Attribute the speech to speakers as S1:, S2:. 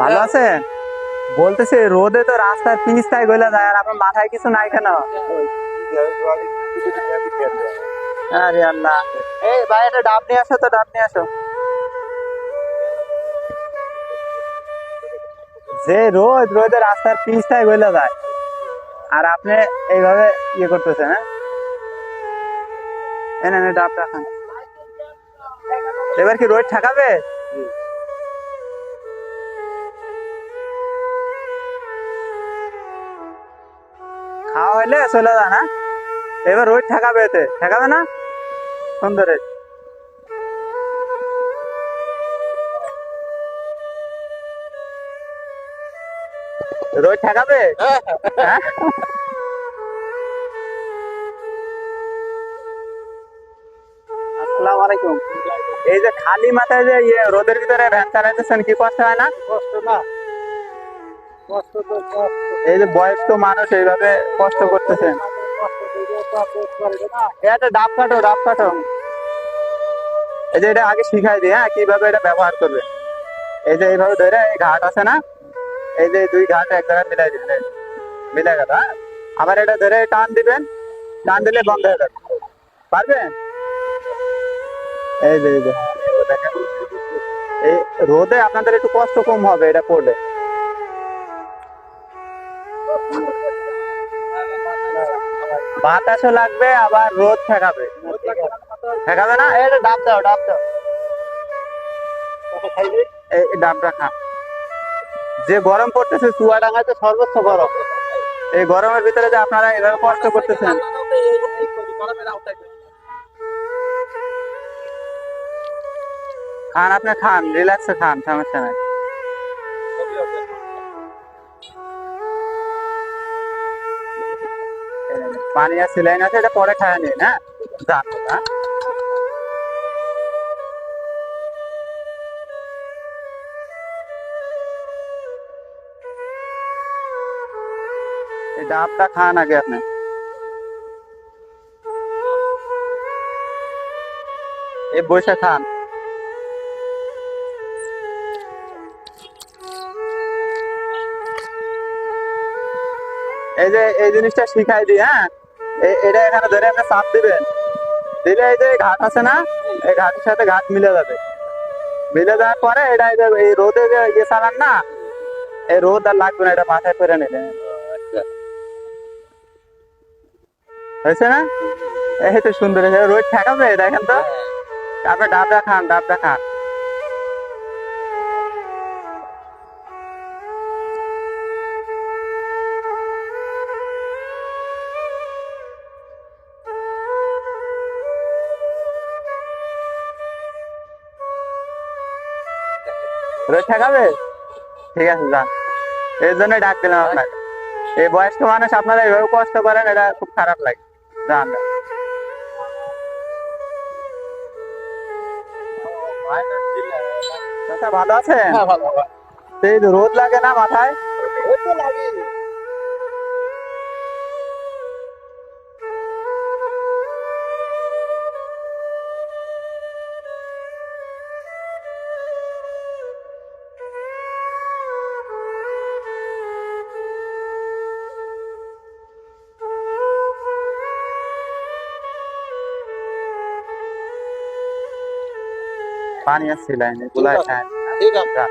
S1: ভালো আছেন? বলতেছি রোদে তো রাস্তার পিচটাই গলে যায়, আর আপনার মাথায় কিছু নাই কেন? আরে আল্লাহ, এই ভাই একটা ডাব নিয়ে আসো তো, ডাব নিয়ে আসো। যে রোদ, রোদে রাস্তার পিচটাই গলে যায়, আর আপনি এইভাবে ইয়ে করতেছেন। হ্যাঁ, এনে এনে ডাবটা খান। এবার কি রোদ ঠেকাবে? খাওয়া হইলে চলে যান। হ্যাঁ, এবার রোদ ঠেকাবে, এতে ঠেকাবে না? সুন্দর। রোদ ঠেকাবে? হ্যাঁ, আসসালামু আলাইকুম। এই যে খালি মাথায় যে ইয়ে রোদের ভিতরে ভ্যান চালাইতেছেন, কি কষ্ট হয় না?
S2: কষ্ট না, কষ্ট তো কষ্ট।
S1: এই যে বয়স্ক মানুষ এইভাবে কষ্ট করতেছেন।
S2: কষ্ট দিলে তো আর পেট ভরবে না।
S1: এটা ডাব কাটো, ডাব কাটো। এই যে এটা আগে শিখাই দিই, হ্যাঁ, কিভাবে এটা ব্যবহার করবে। এই যে এইভাবে ধরে, এই ঘাট আছে না, এই যে দুই ঘাট এক জায়গায় মিলাই দিবেন, এই মিলে গেল। হ্যাঁ, আবার এটা ধরে টান দিবেন, টান দিলে বন্ধ হয়ে যাবে। পারবেন? এই যে দেখেন, এই রোদে আপনাদের একটু কষ্ট কম হবে এটা করলে। বাতাসও লাগবে, আবার রোদ ঠেকাবে। ঠেকাবে না? এটা ডাব দাও, ডাব দাও। এই ডাবটা খা। যে গরম পড়তেছে, চুয়াডাঙ্গাতে সর্বোচ্চ গরম। এই গরমের ভিতরে যে আপনারা এভাবে কষ্ট করতেছেন। খান, আপনি খান, রিল্যাক্সে খান, সমস্যা নাই। পানি আর সিলাইন আছে, এটা পরে খায় নিন। হ্যাঁ, যান। হ্যাঁ, এই ডাবটা খান আগে আপনি। এই বসে খান। এই যে এই জিনিসটা শিখাই দিই। হ্যাঁ, এটা এখানে ধরে আপনি চাপ দিবেন, দিলে এই যে ঘাট আছে না, এই ঘাটের সাথে ঘাট মিলে যাবে। মিলে যাওয়ার পরে এটা এই রোদে যে ইয়ে চালান না, এই রোদ আর লাগবে না, এটা মাথায় করে নিলে হয়েছে না? এই তো সুন্দর হয়েছে। রোদ ঠেকাবে, দেখেন তো। তারপরে ডাবটা খান, ডাবটা খান। রোদ ঠেকাবে? ঠিক আছে, যান। এই জন্য ডাক দিলাম আপনাকে। এই বয়স্ক মানুষ আপনারা এইভাবে কষ্ট করেন, এটা খুব খারাপ লাগে। যান। চাচা, ভালো আছেন?
S2: হ্যাঁ, ভালো ভালো।
S1: এই যে রোদ লাগে না মাথায়?
S2: ওই তো লাগে।
S1: পানি আসছিল, এগুলা খান।
S2: ঠিক আছে।